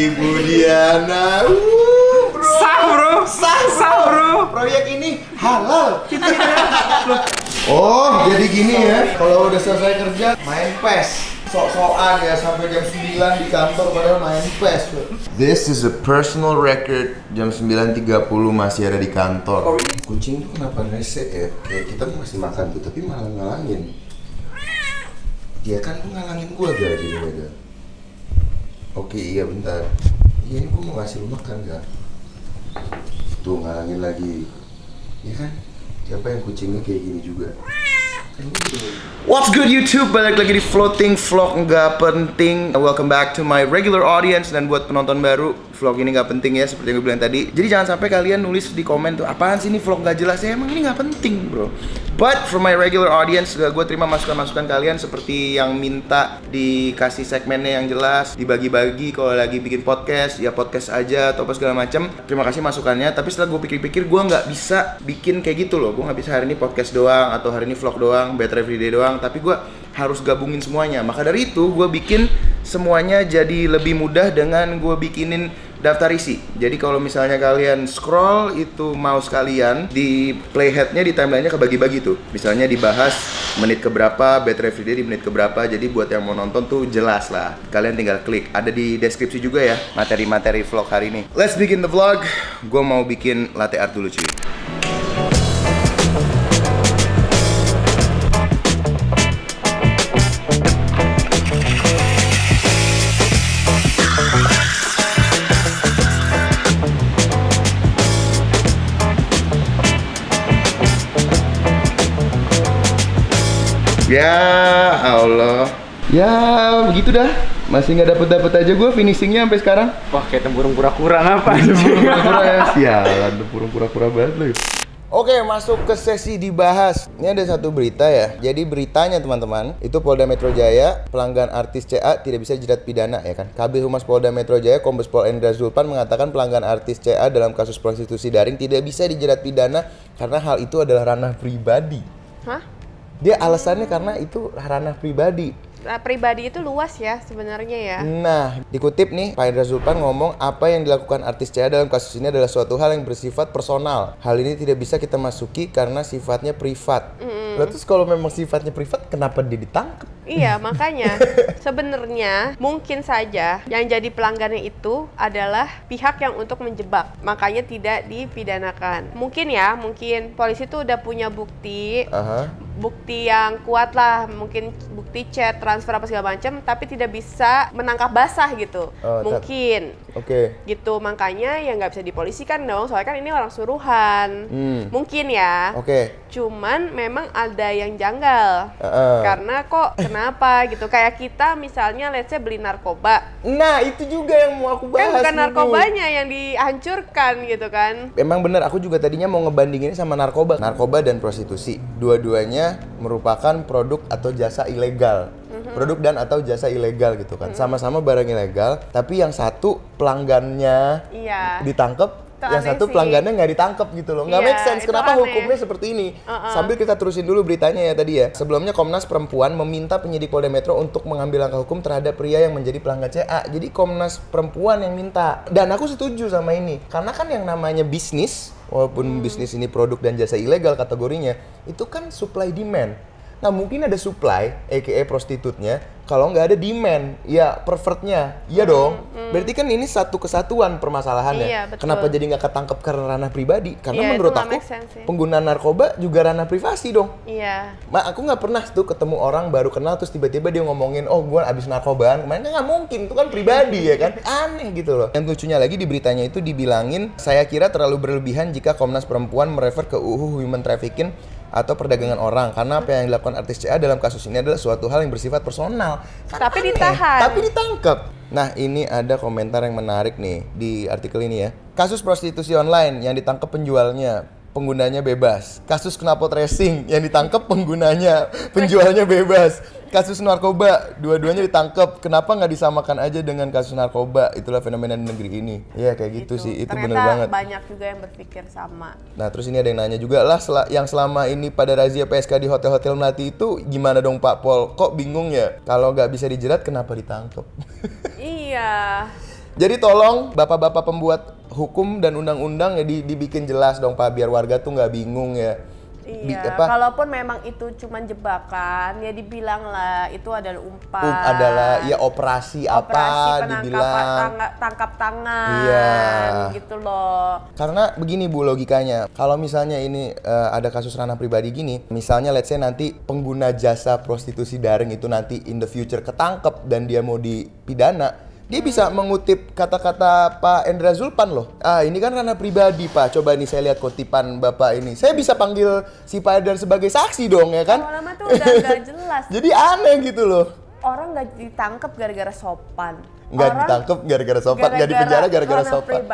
Ibu Diana. Bro. Sah bro. Proyek ini halal. Oh, jadi gini ya. Kalau udah selesai kerja, main PES. Sok-sokan ya sampai jam 9 di kantor padahal main PES. This is a personal record. Jam 9.30 masih ada di kantor. Kucing tuh kenapa rese ya? Kayak kita tuh masih makan tuh, tapi malah ngalangin. Dia kan tuh ngalangin gua gak. Oke, iya bentar. Iya, ini gua mau ngasih lu makan gak? Tuh ngalangin lagi. Iya kan? Siapa yang kucingnya kayak gini juga? What's good YouTube? Balik lagi di Floating Vlog Nggak Penting. Welcome back to my regular audience. Dan buat penonton baru, vlog ini nggak penting ya, seperti yang gue bilang tadi. Jadi jangan sampai kalian nulis di komen tuh, apaan sih ini vlog nggak jelas ya? Emang ini nggak penting bro. But for my regular audience, gue terima masukan-masukan kalian seperti yang minta dikasih segmennya yang jelas, dibagi-bagi kalau lagi bikin podcast, ya podcast aja atau apa segala macam. Terima kasih masukannya. Tapi setelah gue pikir-pikir, gue nggak bisa bikin kayak gitu loh. Gue nggak bisa hari ini podcast doang atau hari ini vlog doang, Better Everyday doang. Tapi gue harus gabungin semuanya. Maka dari itu, gue bikin semuanya jadi lebih mudah dengan gue bikinin daftar isi. Jadi kalau misalnya kalian scroll itu mouse kalian di playheadnya, di timelinenya kebagi-bagi tuh. Misalnya dibahas menit keberapa, Better Everyday di menit keberapa. Jadi buat yang mau nonton tuh jelas lah. Kalian tinggal klik. Ada di deskripsi juga ya materi-materi vlog hari ini. Let's begin the vlog. Gue mau bikin latte art dulu cuy. Ya Allah, ya begitu dah. Masih nggak dapet aja gue finishingnya sampai sekarang. Wah, kayak tempurung kura-kura ngapa? Tempurung kura-kura ya, sialan tempurung kura-kura banget loh. Oke, masuk ke sesi dibahas. Ini ada satu berita ya. Jadi beritanya teman-teman, itu Polda Metro Jaya, pelanggan artis CA tidak bisa jerat pidana ya kan. Kabid Humas Polda Metro Jaya, Kombes Pol Endra Zulpan mengatakan pelanggan artis CA dalam kasus prostitusi daring tidak bisa dijerat pidana karena hal itu adalah ranah pribadi. Hah? Dia alasannya karena itu ranah pribadi. Nah, pribadi itu luas ya sebenarnya ya. Nah, dikutip nih, Pak Endra Zulpan ngomong apa yang dilakukan artis CA dalam kasus ini adalah suatu hal yang bersifat personal. Hal ini tidak bisa kita masuki karena sifatnya privat. Lalu terus kalau memang sifatnya privat, kenapa dia ditangkap? Iya, makanya sebenarnya mungkin saja yang jadi pelanggannya itu adalah pihak yang untuk menjebak, makanya tidak dipidanakan. Mungkin polisi tuh udah punya bukti, bukti yang kuat lah, mungkin bukti chat, transfer apa segala macam, tapi tidak bisa menangkap basah gitu. Mungkin. Oke. Gitu, makanya ya nggak bisa dipolisikan dong, soalnya kan ini orang suruhan. Mungkin ya. Oke. Cuman memang ada yang janggal. Karena kok kenapa gitu? Kayak kita misalnya let's say beli narkoba. Nah, itu juga yang mau aku bahas. Kan bukan narkobanya yang dihancurkan gitu kan. Emang bener, aku juga tadinya mau ngebandingin sama narkoba. Narkoba dan prostitusi, dua-duanya merupakan produk atau jasa ilegal. Produk dan atau jasa ilegal gitu kan. Sama-sama barang ilegal, tapi yang satu pelanggannya ditangkap, yang satu pelanggannya nggak ditangkap gitu loh. Nggak make sense, kenapa hukumnya seperti ini? Sambil kita terusin dulu beritanya ya tadi ya. Sebelumnya Komnas Perempuan meminta penyidik Polda Metro untuk mengambil langkah hukum terhadap pria yang menjadi pelanggan CA. Jadi Komnas Perempuan yang minta. Dan aku setuju sama ini. Karena kan yang namanya bisnis, walaupun bisnis ini produk dan jasa ilegal kategorinya, itu kan supply demand. Nah mungkin ada supply, aka prostitutnya, kalau nggak ada demand, ya pervertnya, iya dong. Berarti kan ini satu kesatuan permasalahannya. Iya, betul. Kenapa jadi nggak ketangkep karena ranah pribadi? Karena menurut aku pengguna narkoba juga ranah privasi dong. Iya. Aku nggak pernah tuh ketemu orang baru kenal terus tiba-tiba dia ngomongin, oh gue abis narkobaan kemarin, nggak mungkin, itu kan pribadi ya kan, aneh gitu loh. Yang lucunya lagi di beritanya itu dibilangin, saya kira terlalu berlebihan jika Komnas Perempuan merefer ke UU Human Trafficking atau perdagangan orang, karena apa yang dilakukan artis CA dalam kasus ini adalah suatu hal yang bersifat personal. Tapi ditahan. Tapi ditangkap. Nah, ini ada komentar yang menarik nih di artikel ini ya. Kasus prostitusi online yang ditangkap penjualnya, penggunanya bebas. Kasus knalpot racing yang ditangkap penggunanya, penjualnya bebas. Kasus narkoba, dua-duanya ditangkap. Kenapa nggak disamakan aja dengan kasus narkoba? Itulah fenomena di negeri ini. Iya kayak gitu sih, itu bener banget. Banyak juga yang berpikir sama. Nah terus ini ada yang nanya juga lah, yang selama ini pada razia PSK di hotel-hotel melati itu gimana dong Pak Pol? Kok bingung ya? Kalau nggak bisa dijerat kenapa ditangkap? Iya. Jadi tolong bapak-bapak pembuat hukum dan undang-undang ya dibikin jelas dong Pak, biar warga tuh nggak bingung ya. Iya, kalaupun memang itu cuma jebakan, ya dibilang lah itu adalah umpan. Adalah ya operasi apa dibilang. Tangkap tangan, iya. gitu loh. Karena begini Bu logikanya, kalau misalnya ini ada kasus ranah pribadi gini, misalnya let's say nanti pengguna jasa prostitusi daring itu nanti in the future ketangkep dan dia mau dipidana, dia bisa mengutip kata-kata Pak Endra Zulpan loh. Ini kan ranah pribadi Pak. Coba nih saya lihat kutipan Bapak ini. Saya bisa panggil si Pak Endra sebagai saksi dong ya kan? Lama-lama tuh udah gak jelas. Jadi aneh gitu loh. Orang gak ditangkap gara-gara sopan. Nggak ditangkep gara-gara sopan, nggak di penjara gara-gara sopan.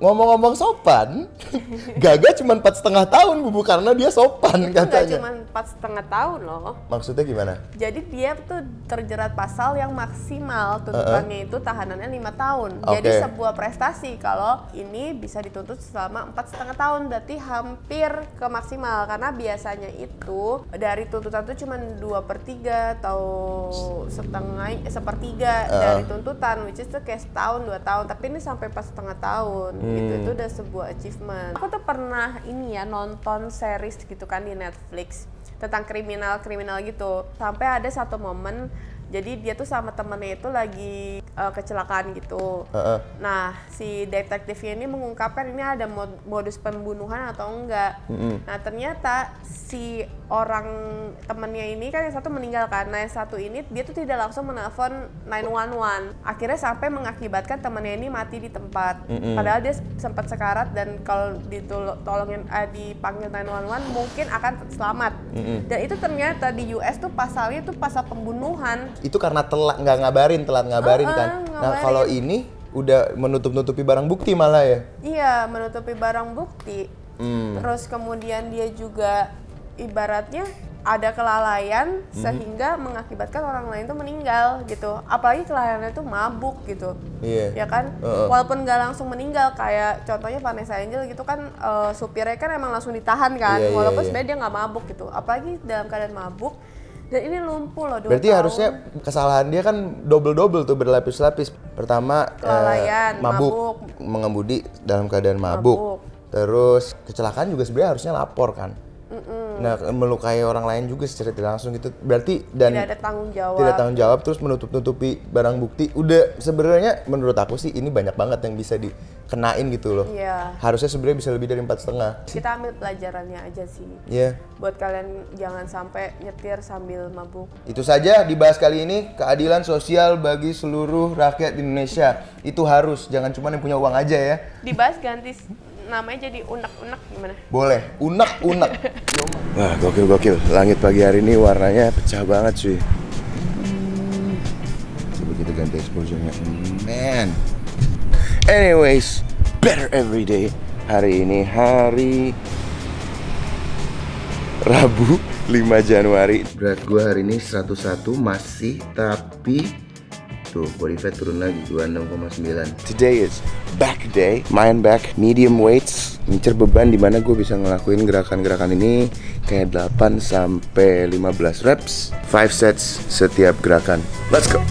Ngomong-ngomong sopan, Gaga cuma 4,5 tahun Bu karena dia sopan itu katanya. Nggak cuma 4,5 tahun loh. Maksudnya gimana? Jadi dia tuh terjerat pasal yang maksimal tuntutannya itu tahanannya 5 tahun. Jadi sebuah prestasi kalau ini bisa dituntut selama 4,5 tahun, berarti hampir ke maksimal karena biasanya itu dari tuntutan itu cuma 2/3 atau sepertiga dari tuntutan, which is tuh kayak setahun 2 tahun, tapi ini sampai 4,5 tahun gitu. Itu udah sebuah achievement. Aku tuh pernah ini ya nonton series gitu kan di Netflix tentang kriminal gitu, sampai ada satu momen jadi dia tuh sama temennya itu lagi kecelakaan gitu. Nah si detektifnya ini mengungkapkan ini ada modus pembunuhan atau enggak. Nah ternyata si orang temennya ini kan yang satu meninggal kan, nah yang satu ini dia tuh tidak langsung menelpon 911. Akhirnya sampai mengakibatkan temennya ini mati di tempat. Padahal dia sempat sekarat dan kalau dipanggil 911 mungkin akan selamat. Dan itu ternyata di US tuh pasalnya tuh pasal pembunuhan. Itu karena telat ngabarin kan. Nah kalau ini udah menutup-nutupi barang bukti malah ya. Iya, menutupi barang bukti. Terus kemudian dia juga ibaratnya ada kelalaian sehingga mengakibatkan orang lain tuh meninggal gitu. Apalagi kelalaiannya tuh mabuk gitu. Ya kan? Walaupun nggak langsung meninggal, kayak contohnya Vanessa Angel gitu kan, supirnya kan emang langsung ditahan kan. Walaupun sebenarnya dia nggak mabuk gitu. Apalagi dalam keadaan mabuk. Dan ini lumpuh loh 2 Berarti tahun. harusnya kesalahan dia kan double tuh, berlapis-lapis. Pertama kelalaian, mabuk, mengemudi dalam keadaan mabuk. Terus kecelakaan juga sebenarnya harusnya lapor kan. Nah melukai orang lain juga secara tidak langsung gitu. Berarti dan tidak ada tanggung jawab terus menutup-nutupi barang bukti. Udah sebenarnya menurut aku sih ini banyak banget yang bisa dikenain gitu loh. Harusnya sebenarnya bisa lebih dari 4,5. Kita ambil pelajarannya aja sih. Buat kalian jangan sampai nyetir sambil mabuk. Itu saja dibahas kali ini, keadilan sosial bagi seluruh rakyat Indonesia. Itu harus, jangan cuma yang punya uang aja ya. Dibahas ganti namanya jadi unek-unek gimana? Boleh, unek-unek. Wah, gokil. Langit pagi hari ini warnanya pecah banget cuy. Coba kita ganti exposure-nya. Man. Anyways, better every day. Hari ini hari Rabu 5 Januari. Berat gue hari ini 101 masih, tapi tuh body fat turun lagi 26,9. Today is back day, main back, medium weights, ngincer beban dimana gue bisa ngelakuin gerakan-gerakan ini kayak 8 sampai 15 reps, 5 sets setiap gerakan. Let's go.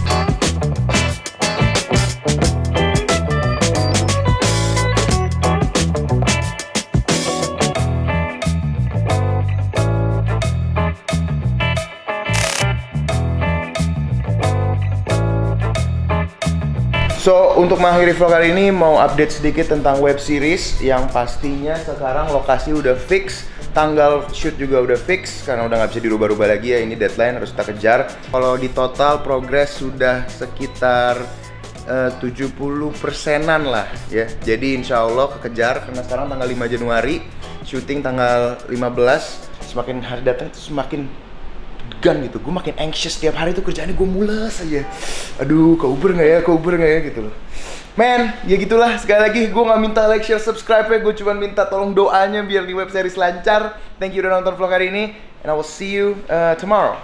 So, untuk mengakhiri vlog hari ini mau update sedikit tentang web series yang pastinya sekarang lokasi udah fix, tanggal shoot juga udah fix karena udah nggak bisa dirubah-rubah lagi ya, ini deadline harus kita kejar. Kalau di total progress sudah sekitar 70%-an lah ya. Jadi insya Allah kekejar karena sekarang tanggal 5 Januari, syuting tanggal 15, semakin hari datang itu semakin degan gitu, gue makin anxious tiap hari tuh kerjaannya gue mules aja. Aduh, ke Uber nggak ya gitu loh. Man, ya gitulah. Sekali lagi gue nggak minta like, share, subscribe ya, gue cuma minta tolong doanya biar di web series lancar. Thank you udah nonton vlog hari ini, and I will see you tomorrow.